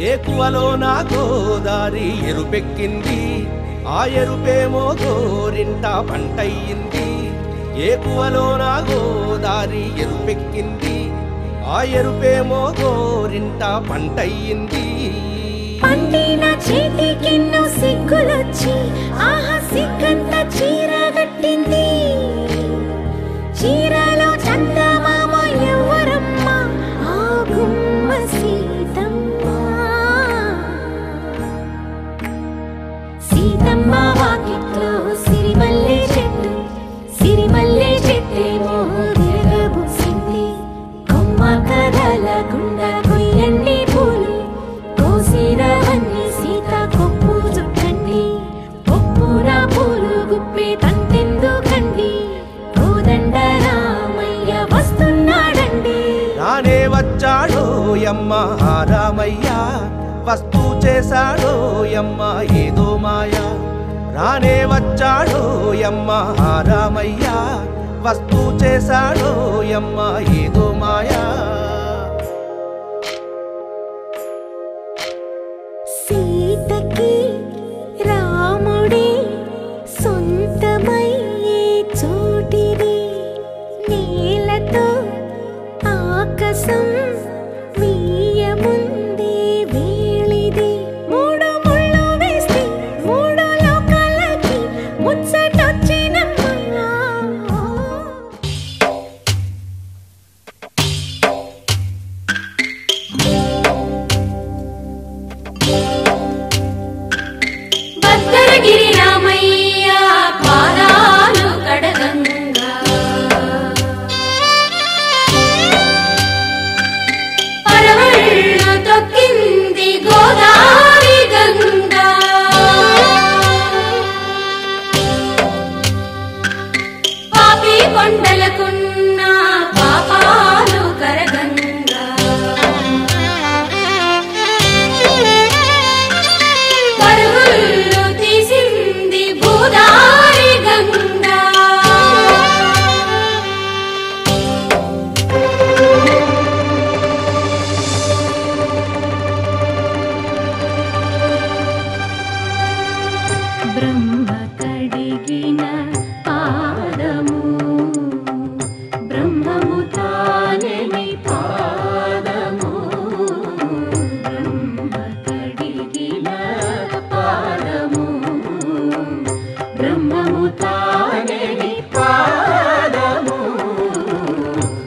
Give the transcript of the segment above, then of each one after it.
ఏకువలో నా గోదారి ఎరుపెక్కింది, ఆ ఎరుపేమో గోరింట పంటయ్యింది. ఏకువలో నా గోదారి ఎరుపెక్కింది, ఆ ఎరుపేమో గోరింట పంటయ్యింది. పండిన చేతికెన్నో సిగ్గులొచ్చి ఆహా సిగ్గంత చీరగట్టింది. చీరలో చందమామ ఎవరమ్మ, ఆ గుమ్మ సీతమ్మ. సీతమ్మ వాకిట్లో సిరిమల్లె చెట్టు, సిరిమల్లె చెట్టేమో తిరగబూసింది. కొమ్మ కదలకుండా కొయ్యండి పూలు, కోసిరవన్నీ సీత కొప్పు చుట్టండి. కొప్పున పూలు గుప్పే తంతెందుకండి, కోదండ రామయ్య వస్తున్నాడండి. రానే వచ్చాడో యమ్మ ఆ రామయ్య, వస్తూ చేశాడో యమ్మ ఏదో మాయ. రానే వచ్చాడో యమ్మ ఆ రామయ్య, వస్తూ చేశాడో యమ్మ ఏదో మాయా. సీతకి రాముడే సొంతమయ్యే చోటిది, నేలతో ఆకాశం వీయముందే వేళిది. మూడు ముళ్ళు వేస్తే మూడు లోకాలకి ముచ్చటొచ్చినమ్మా. భద్రగిరి రామయ్య పాదాలు కడగంగా, పరవళ్ళు తొక్కింది గోదావరి గంగా. పాపి కొండలకున్న పాపాలు కరగంగా, పరుగులు తీసింది గోదావరి గంగా. బ్రహ్మ కడిగిన పాదము, బ్రహ్మము తానని పాదము. బ్రహ్మ కడిగిన పాదము, బ్రహ్మము తానని పాదము.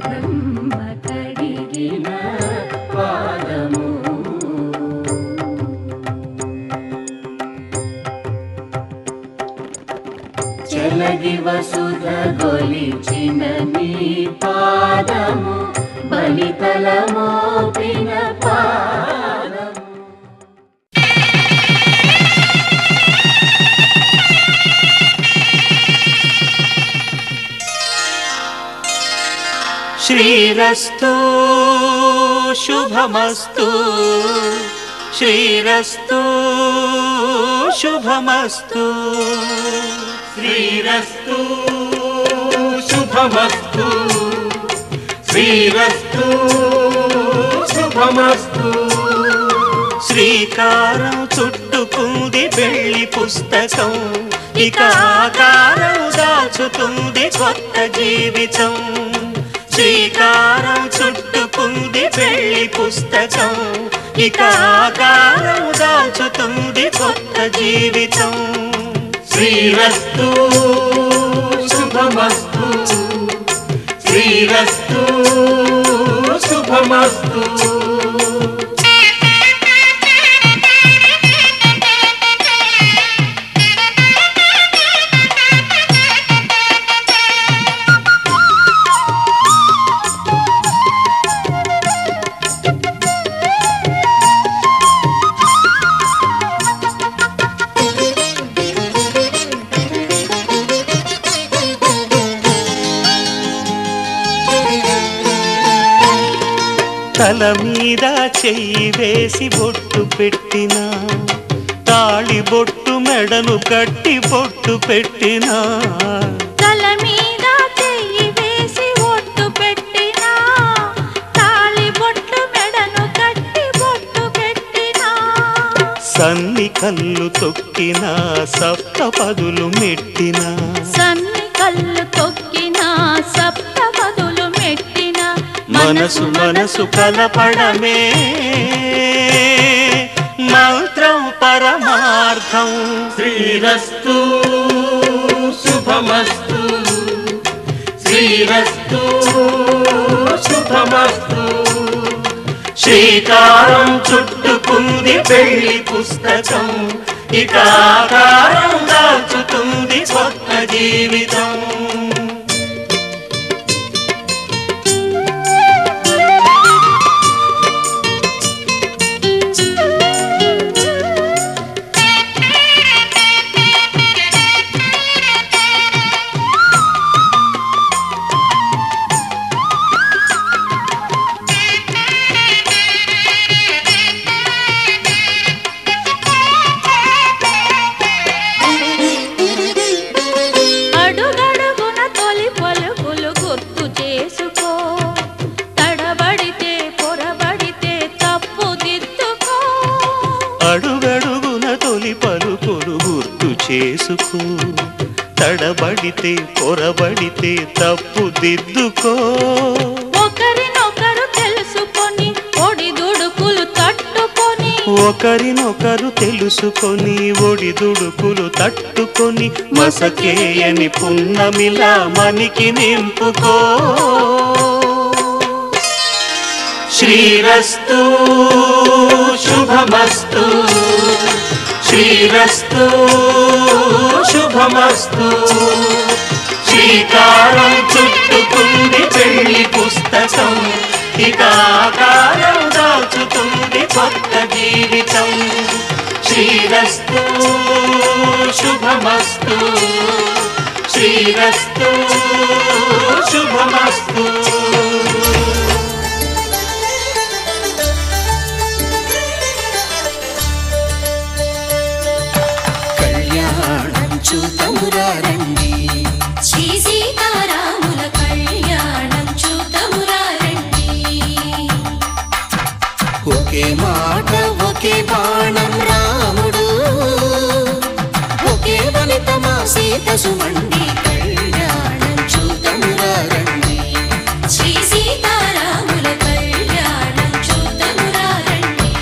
బ్రహ్మ కడిగిన పాదము. చలగి వసుధ గొలిచిన నీ పాదము, బలితల మోపిన పాదము. శ్రీరస్తు శుభమస్తు, శ్రీరస్తు శుభమస్తు. శ్రీరస్తు శుభమస్తు, శ్రీరస్తు శుభమస్తు. శ్రీకారం చుట్టుకుంది పెళ్లి పుస్తకం, ఇక ఆకారం దాచుతుంది కొత్త జీవితం. శ్రీకారం చుట్టుకుంది పెళ్లి పుస్తకం, ఇక ఆకారం దాచుతుంది కొత్త జీవితం. శ్రీరస్తు శుభమస్తు, శ్రీరస్తు శుభమస్తు. తల మీద చెయ్యి వేసి బొట్టు పెట్టినా, తాళి బొట్టు మెడను కట్టి బొట్టు పెట్టినా. తల మీద చెయ్యి వేసి బొట్టు పెట్టినా, తాళి బొట్టు మెడను కట్టి బొట్టు పెట్టినా. సన్ని కళ్ళు తొక్కిన సప్తపదులు మెట్టిన సన్ని కళ్ళు తొక్కిన సప్తపదులు మెట్టిన మనసు మనసు కలపడమే మంత్రం పరమార్థం. శ్రీరస్తు శుభమస్తు శ్రీరస్తు శుభమస్తు. శ్రీకారం చుట్టుకుంది పెళ్లి పుస్తకం, ఇక ఆకారం దాల్చుతుంది కొత్త జీవితం. అడుగడుగున తొలి పలుకులు గుర్తు చేసుకో, తడబడితే పొరబడితే తప్పు దిద్దుకో. ఒకరినొకరు తెలుసుకొని ఒడిదుడుకులు తట్టుకొని, ఒకరినొకరు తెలుసుకొని ఒడిదుడుకులు తట్టుకొని మసకేయని పున్నమిలా మనికి నింపుకో. శ్రీరస్తు శుభమస్తు శ్రీరస్తు శుభమస్తు. శ్రీకారం చుట్టుకుంది పెళ్లి పుస్తకం, ఇక ఆకారం దాల్చుతుంది కొత్త జీవితం. శ్రీరస్తు శుభమస్తు శ్రీరస్తు శుభమస్తు. చూతమురారండి శ్రీ సీతారాముల కళ్యాణం చూతమురారండి. ఒకే మాట ఒకే బాణం రాముడు, ఒకే వనిత మా సీత సుమండి కళ్యాణం చూతమురారండి. శ్రీ సీతారాముల కళ్యాణం చూతమురారండి.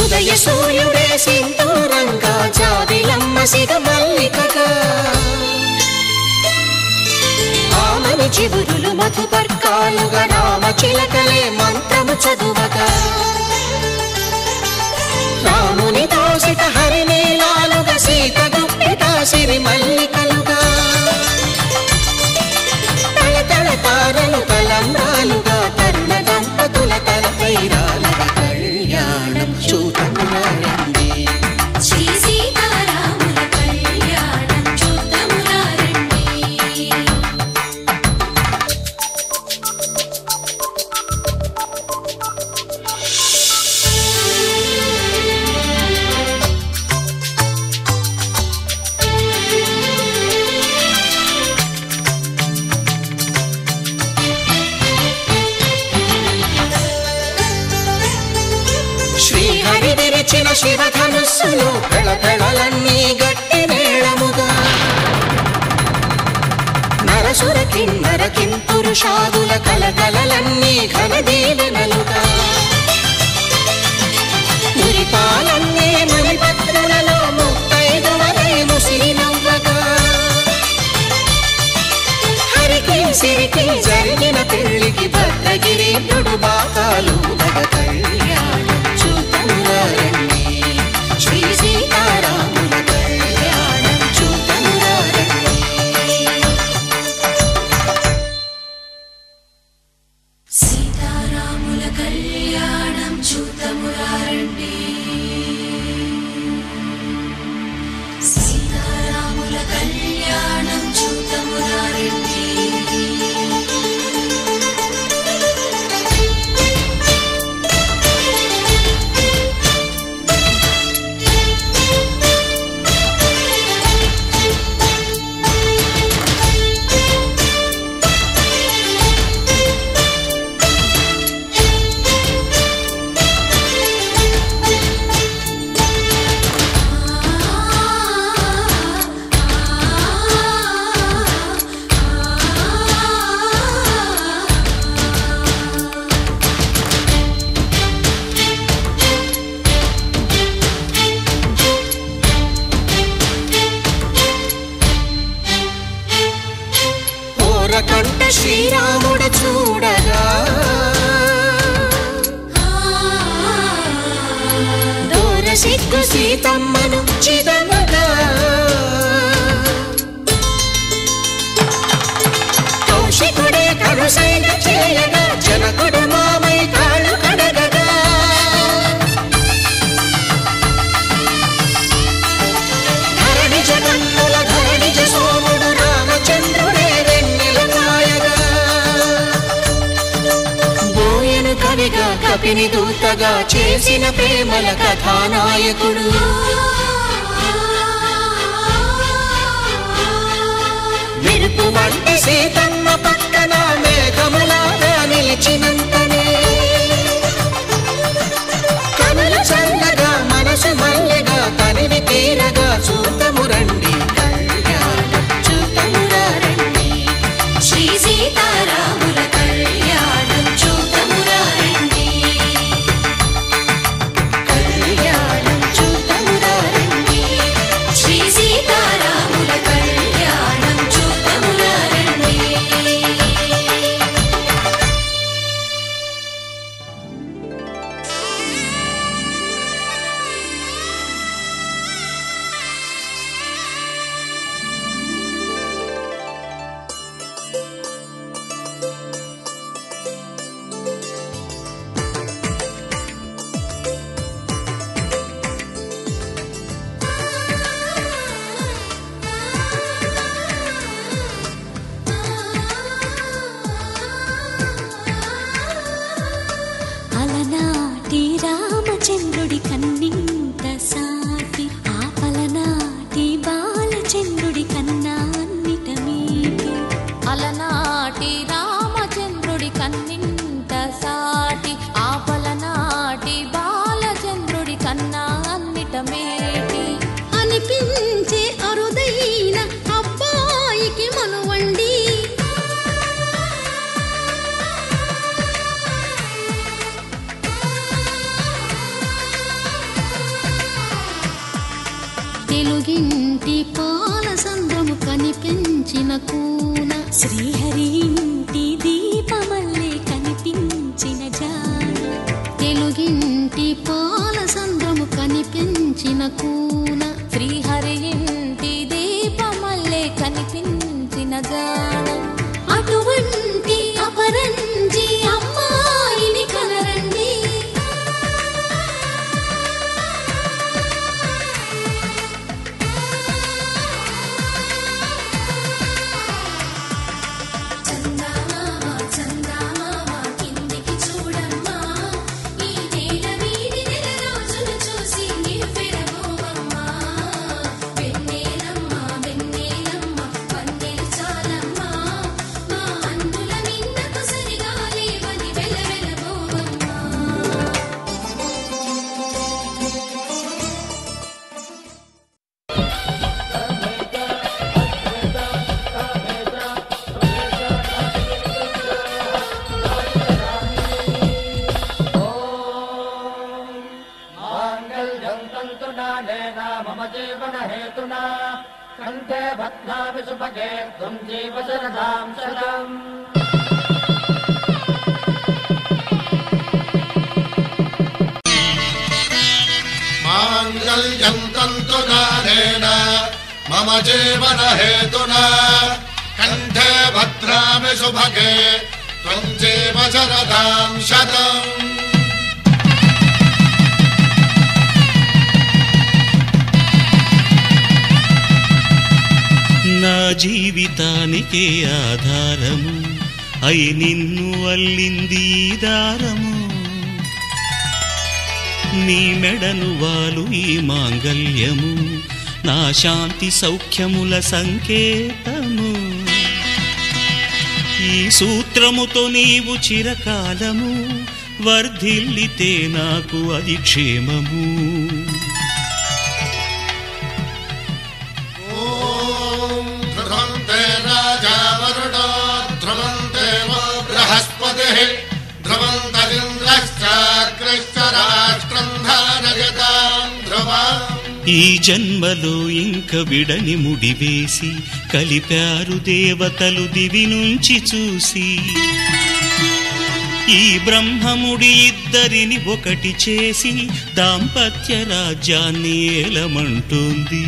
ఉదయ సూర్యుడే సింధూరంగా జాబిలమ్మ సిగ మల్లికగా, ఆమని చివురులు మధుపర్కాలుగా రామ చిలకలే మంత్రము చదువగా, రాముని దోసిట హరినీలాలుగా సీత గుప్పిట సిరి మల్లికలుగా, తళతళ తారలు తలంబ్రాలుగా తరుణ దంపతుల తలపై రాలగా కళ్యాణం చూతమురారండి. శ్రీ సీతారాముల కళ్యాణం చూతమురారండి. శ్రీహరి విరిచిన శివధనుస్సులు పెళపెళలన్నీ గట్టి మేళముగా, నరసుర కిన్నర కింపురుషాదుల కలకలలన్నీ ఘన దీవెనలుగా, మురిపాలన్నీ మణిపత్రులలో ముత్తైదువలై ముసిరి నవ్వగా, హరికి సిరికి జరిగిన పెళ్లికి భద్రగిరీంద్రుడు బాకాలు కళ్యాణం చూతమురారండి. శ్రీ సీతారాముల కళ్యాణం చూతమురారండి. సీతారాముల కళ్యాణం చూతమురారండి సీతారాముల కళ్యాణం చూతమురారండి కంట శ్రీరాముడు చూడగా దూర సిగ్గు సీతమ్మను చిదమగా కౌశికుడే కరుసైన చేయగా జనకుడు మామై కాళ్ళు కడగగా ధరణి జగన్నుల ధరణిజ సోముడు రామచంద్రుడే కవిగా కపిని దూతగా చేసిన ప్రేమల కథానాయకుడు మెరుపు వంటి సీతమ్మ పక్కన మేఘములాగా నిలిచినంతనే కనులు చల్లగా మనసు మల్లెగా తనివి తీరగా చూతము రండి కళ్యాణం చూతమురా రండి శ్రీ సీతారాముల కళ్యాణం చూతమురారండి కళ్యాణం చూతమురా రండి శ్రీ సీతారాముల కళ్యాణం చూతమురారండి అలనాటి రామచంద్రుడి కన్నింత సాటి ఆపలనాటి బాలచంద్రుడి కన్నా అన్నిట మీటి అలనాటి రామచంద్రుడి కన్నింత సాటి ఆపలనాటి బాలచంద్రుడి కన్నా అన్నిట మేటి అనిపించే అరుదైన అబ్బాయికి మనువండి తెలుగింటి పాల సంద్రము కనిపించిన కూన శ్రీహరి ఇంటి దీపమల్లే కనిపించిన జాన తెలుగింటి పాల సంద్రము కనిపించిన కూన శ్రీహరి ఇంటి దీపమల్లే కనిపించిన జాన అటువంటి అపరంజి అమ్మాయిని కనరండి కంఠే భద్రామి సుభగే త్వం జీవ శరదాం శతం మాంగళ్యం తంతునానేన మమ జీవన హేతునా కంఠే భద్రామి సుభగే त्वं चैव शरदां शतम् నా జీవితానికే ఆధారము అయి నిన్ను అల్లింది ఈ దారము నీ మెడను వాలు ఈ మాంగల్యము నా శాంతి సౌఖ్యముల సంకేతము ఈ సూత్రముతో నీవు చిరకాలము వర్ధిల్లితే నాకు అది క్షేమము ఈ జన్మలో ఇంక విడని ముడివేసి కలిపారు దేవతలు దివి నుంచి చూసి ఈ బ్రహ్మముడి ఇద్దరిని ఒకటి చేసి దాంపత్య రాజ్యాన్ని ఏలమంటుంది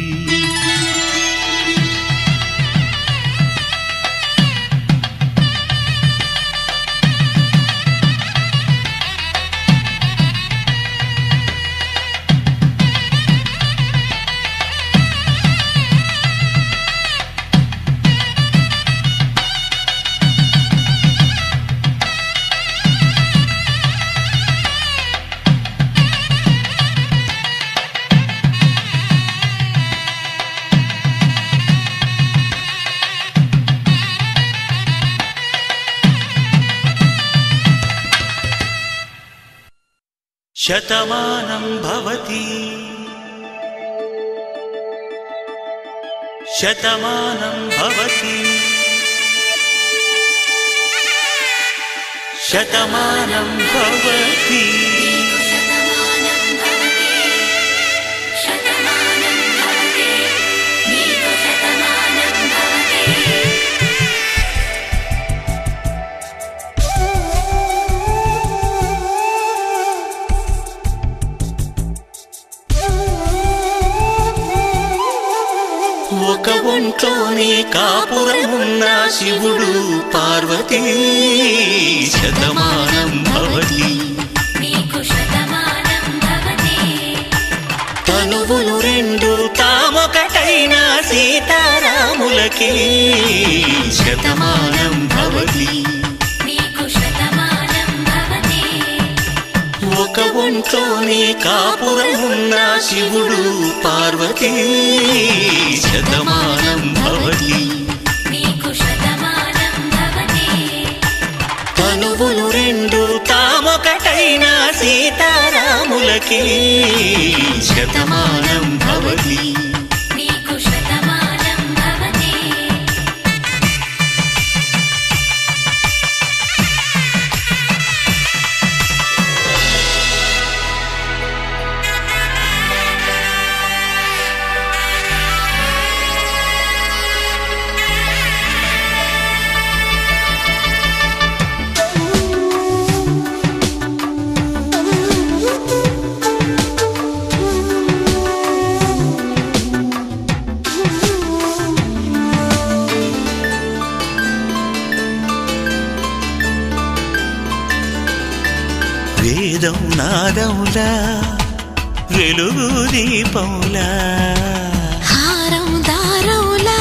శతమానం భవతి శతమానం భవతి శతమానం భవతి ఒక ఒంట్లోనే కాపురమున్న శివుడు పార్వతీ శతమానం భవతి తనువులు రెండు తామొకటైన సీతారాములకి శతమానం భవతి ఒక ఒంట్లోనే కాపురమున్న శివుడు పార్వతీ శతమానం భవతి తనువులు రెండు తామొకటైన సీతారాములకి శతమానం భవతి వేదం నాదములా వెలుగు దీపములా హారం దారములా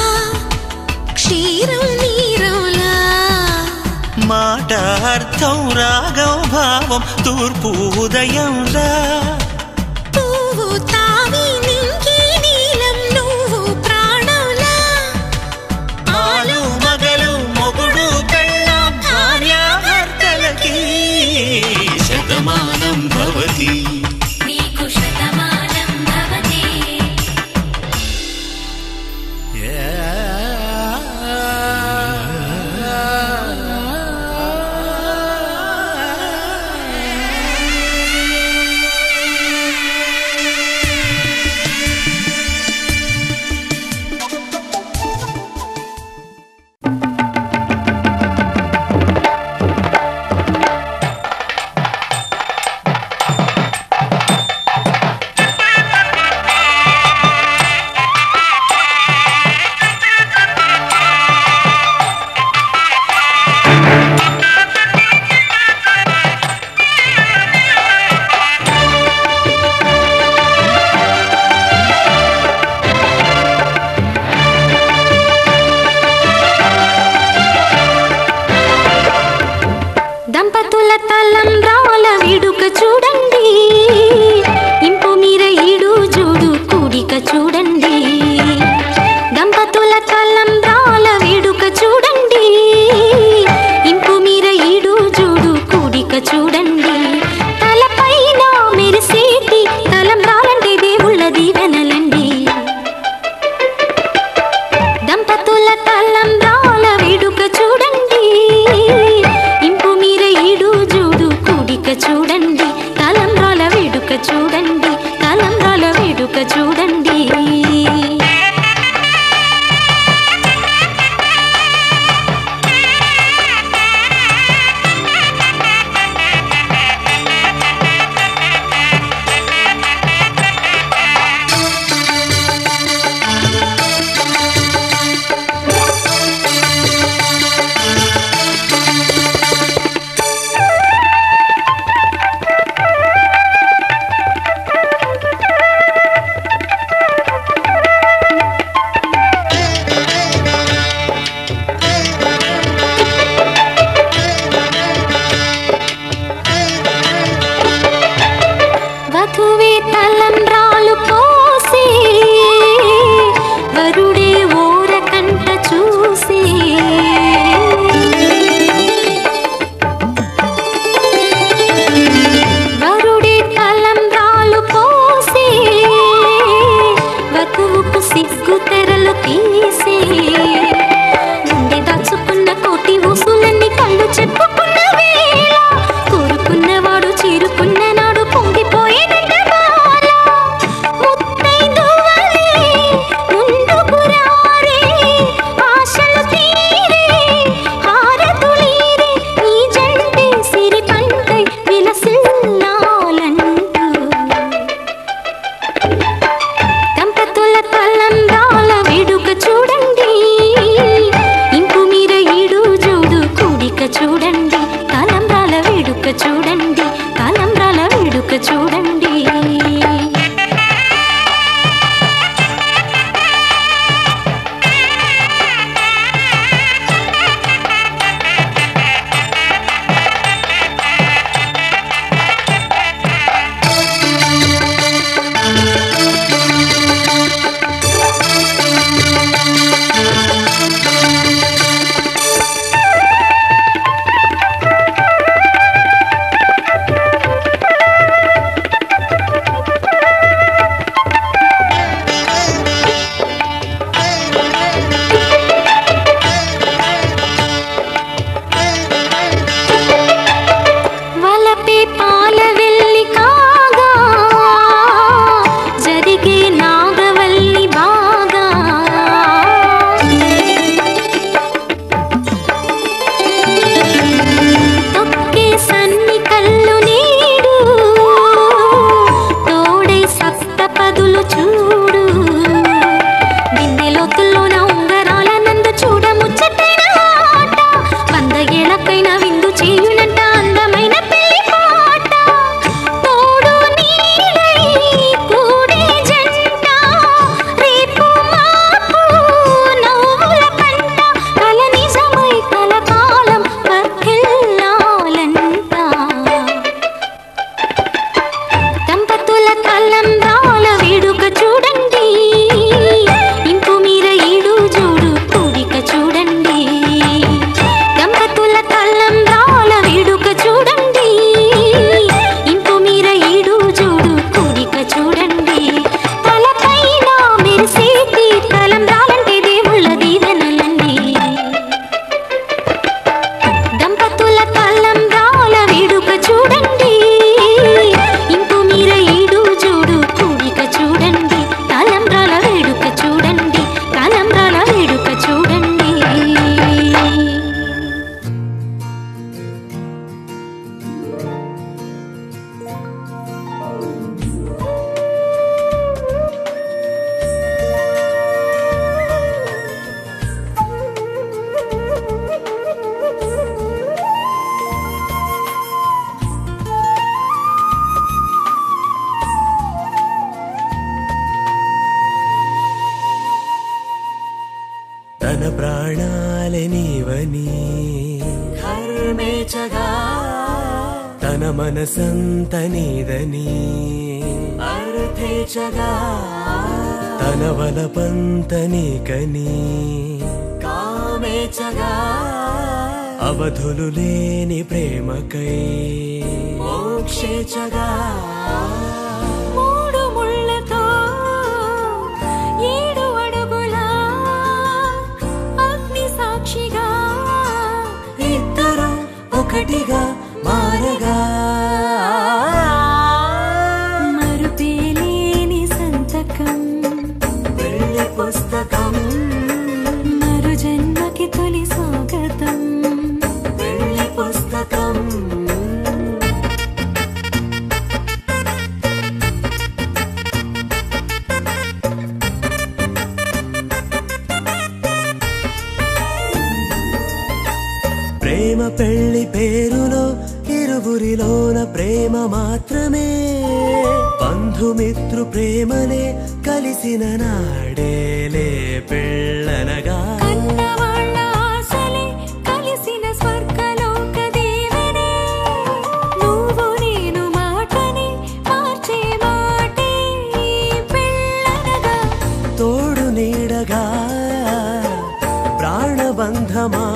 క్షీరం నీరములా మాట అర్థం రాగం భావం తూర్పు ఉదయంలా పువ్వు తావి నింగి నీలం నువ్వు ప్రాణంలా ఆలు మగలు మొగుడు పెళ్ళాం భార్యాభర్తలకి శతమానం భవతి నీదని ధర్మేచగా తన మనసంత నీదని అర్థేచగా తన వలపంత నీకని కామేచగా అవధులు లేని ప్రేమకై మోక్షేచగా మూడు ముళ్ళతో 7 అడుగుల అగ్ని సాక్షిగా ఇద్దరు ఒకటిగా మారగా మరుపేలేని సంతకం వెళ్ళి పుస్తకం మరు జన్మకి తొలి స్వాగతం వెళ్ళి పుస్తకం ప్రేమ పెళ్లి పేరులో ఇరువురిలోన ప్రేమ మాత్రమే బంధుమిత్రు ప్రేమనే కలిసిన నాడేలే పెళ్ళనగా కన్నవాళ్ళ ఆశలే కలిసిన స్వర్గలోక దీవెనే నువ్వు నేను మాటని మార్చే మాటే పెళ్ళనగా తోడు నీడగా ప్రాణబంధమా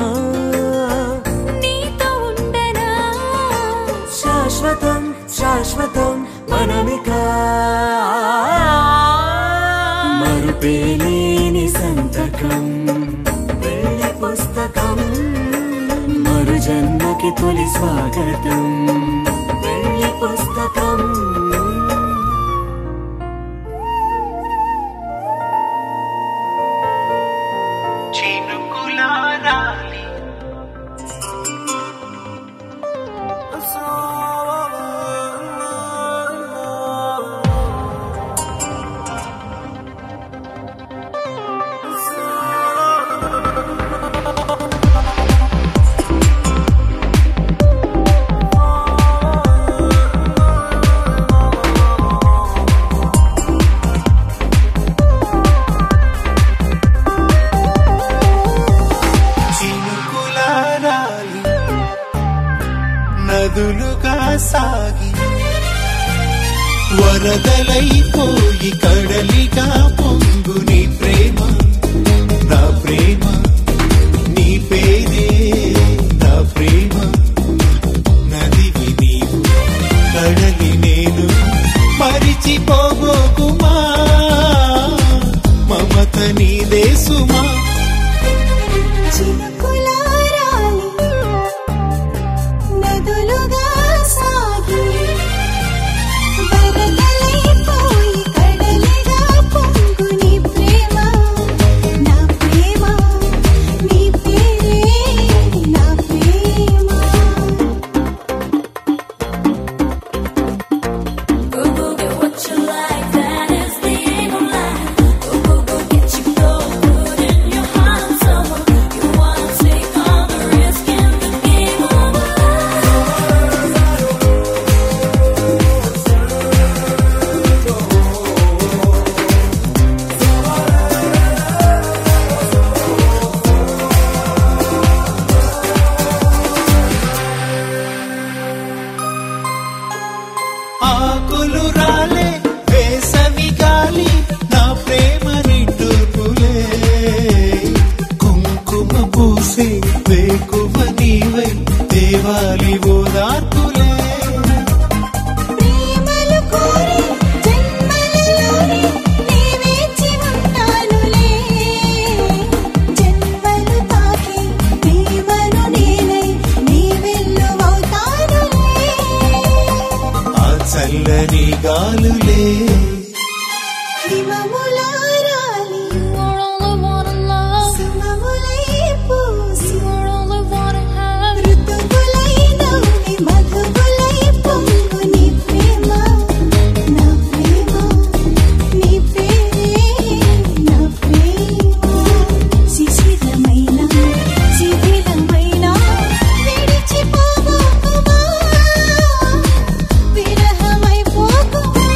నీతో ఉండనా శాశ్వతం శాశ్వతం మనమిక మరుపేలేని సంతకం వెళ్ళి పుస్తకం మరు జన్మకి తొలి స్వాగతం వెళ్ళి పుస్తకం చినుకులారాలి చినుకులారాలి నదులుగా సాగి వరదలైపోయి కడలిగా పొంగు నీ ప్రేమ నా ప్రేమ నీ పేరే నా ప్రేమ నదివి నీవు కడలి నేను మరిచిపోబోకుమా మమత నీదే సుమా చినుకులారాలి నదులుగా సాగి వరదలైపోయి కడలిగా పొంగు నీ ప్రేమ నా ప్రేమ నీ పేరే నా ప్రేమ Go go get what you like, that is the aim of life. Go go go get you gold, put in your heart and soul. You wanna take all the risk in the game of ఆకులు రాలే వేసవి గాలి నా ప్రేమ నిట్టూర్పులే కుంకుమ పూసే వేకువ నీవై దేవాలి ఓదార్పులే ప్రేమలు కోరి జన్మలలోనే నీ వేచి ఉంటానులే జన్మలు తాకి ప్రేమను నేనై నీ వెల్లువవుతానులే ఆ చల్లని గాలులే హిమములారాలి సుమములై పూసి ఋతువులై నవ్వి మధువులై పొంగు నీ ప్రేమ నా ప్రేమ నీ పేరే నా ప్రేమ శిశిరమైన శిథిలమైన విడిచిపోబోకుమా విరహమైపోకుమా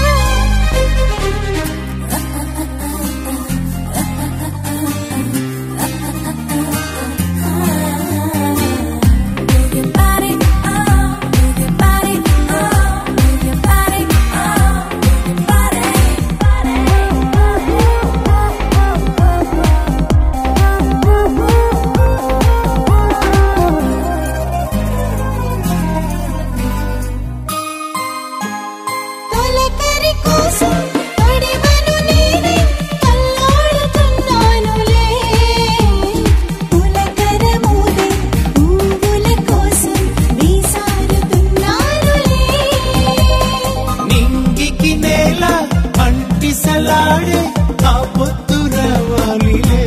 గుసగుసలాడే ఆ పొద్దు రావాలిలే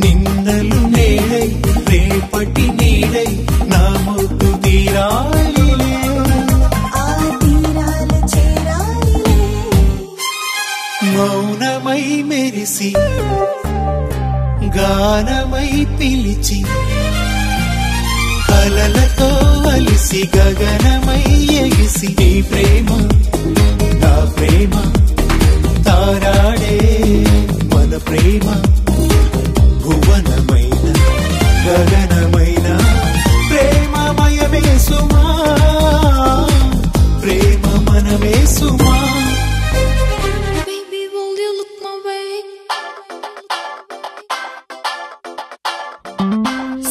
నిన్నలు నేడై రేపటి నీడై నా ముద్దు తీరాలిలే ఆ తీరాలు చేరాలిలే మౌనమై మెరిసి గానమై పిలిచి కలలతో అలిసి గగనమై ఎగిసి నీ ప్రేమ నా ప్రేమ తారాడే మన ప్రేమ భువనమైన గగనమైన ప్రేమమయమే సుమా ప్రేమ మనమే సుమా Baby, will you look my way?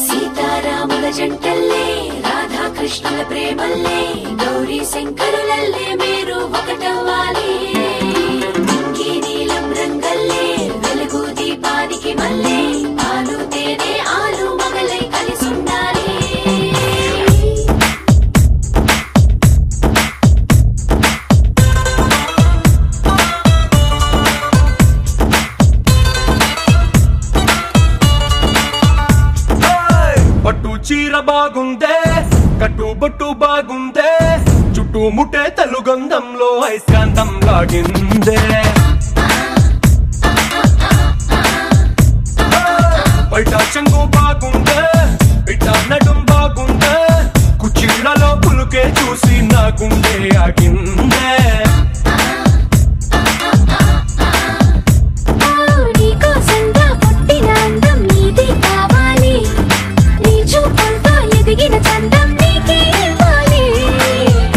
సీతారాముల జంటల్లే రాధాకృష్ణుల ప్రేమల్లే గౌరీ శంకరులల్లే మీరు ఒకటవ్వాలి ఇంకీ నీలం రంగల్లే వెలుగు దీపానికి మల్లే పాలు తేనె ఆలు మగలై కలిసుండాలి పట్టు చీర బాగుందే కట్టు బొట్టు బాగుందే చుట్టూ ముట్టే తెలుగంధంలో ఐస్కాంతం లాగిందే బయట చెంగు బాగుందే బిడ్డ నడుం బాగుందే కుచ్చిళ్లలో పులుకే చూసి నా గుండె ఆగిందే నీకోసంగా పుట్టిన అందం నీది కావాలి నీ చూపులతో ఎదిగిన చందం నీకే ఇవ్వాలి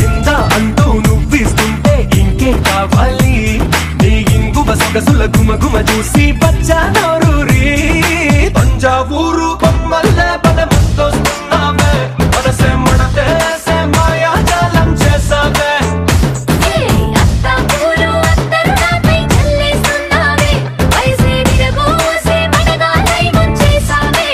ఇంత అంటూ నువ్విస్తుంటే ఇంకే కావాలి నీ ఇంగువ సొగసుల గుమగుమ చూసి బచ్చా నోరూరి తంజావూరు బొమ్మల్లే బలముస్తొస్తున్నావే మనసే మడతేసే మాయాజాలం చేసావే అత్తాపూరు అత్తరు నాపై చల్లేస్తున్నావే వయసే విరగోసే మడగాలై ముంచేసావే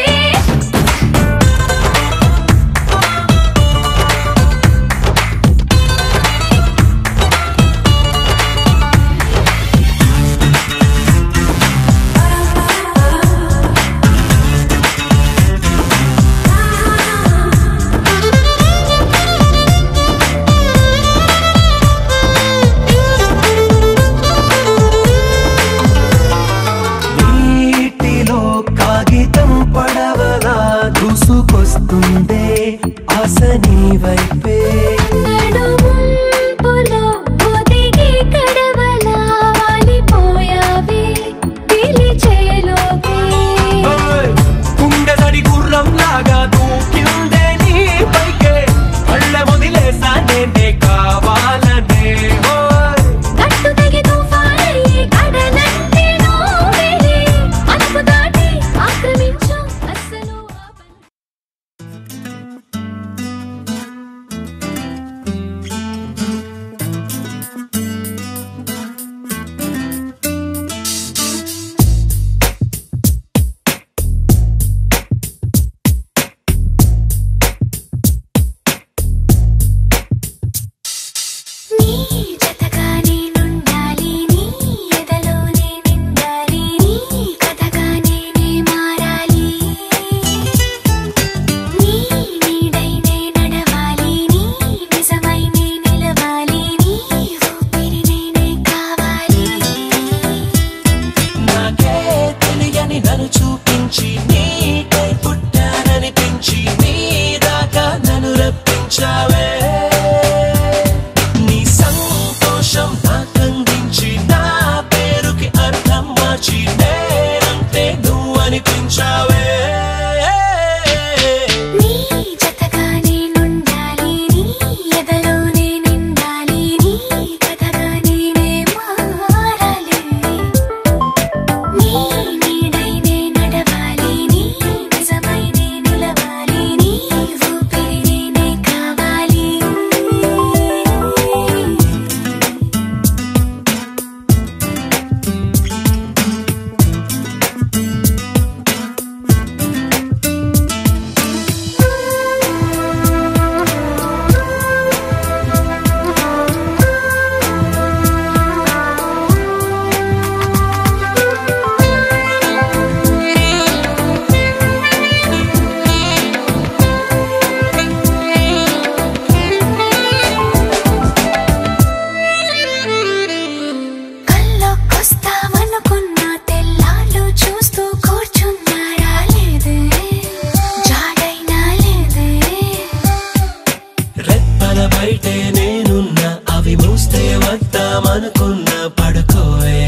అనుకున్న పడుకోవే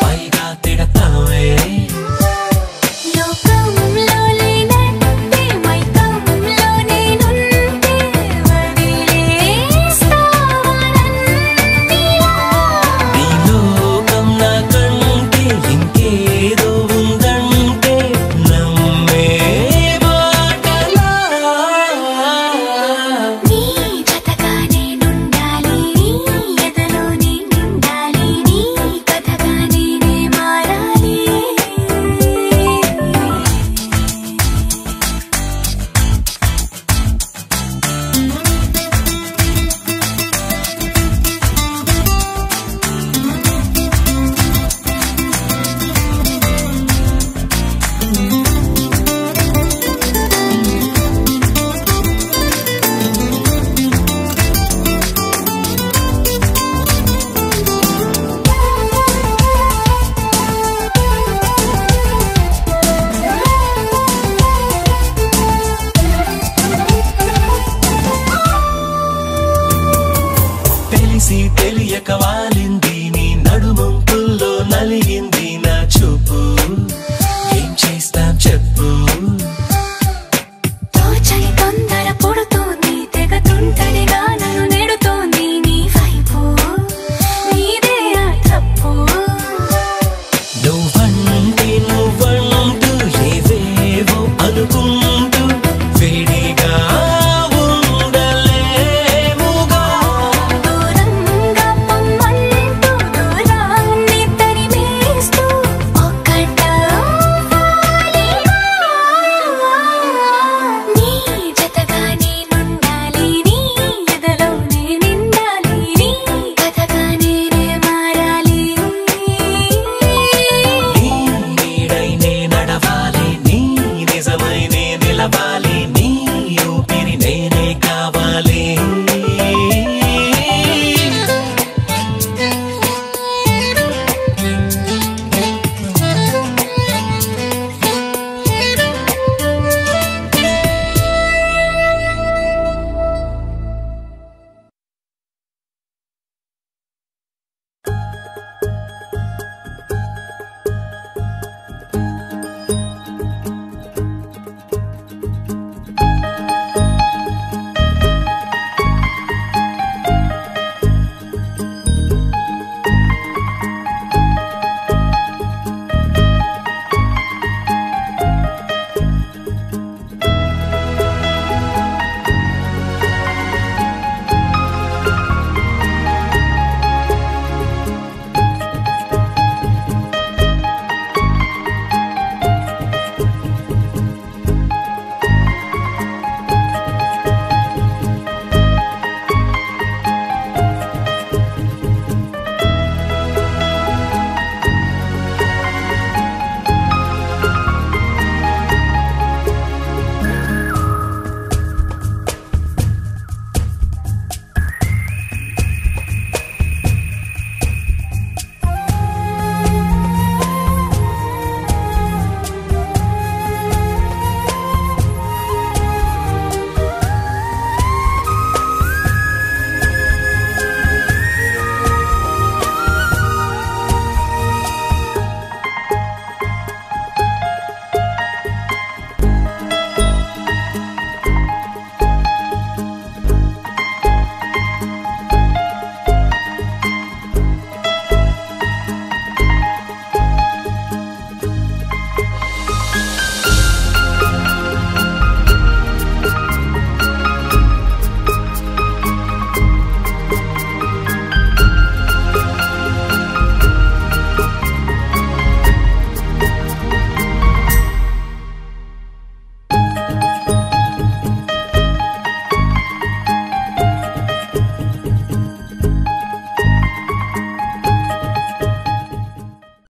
పైగా తిడతావే లోకంలో లేనట్టే మైకంలో నేనుంటే వదిలేస్తావా నన్నిలా? నీ లోకం నాకంటే ఇంకేదో ఉందంటే నమ్మే మాటలా నీ జతగా నేనుండాలి నీ ఎదలో నేనుండాలి నీ కథగా నేనే మారాలి తెలిసి తెలియక వాలింది నీ నడుమంపుల్లో నలిగింది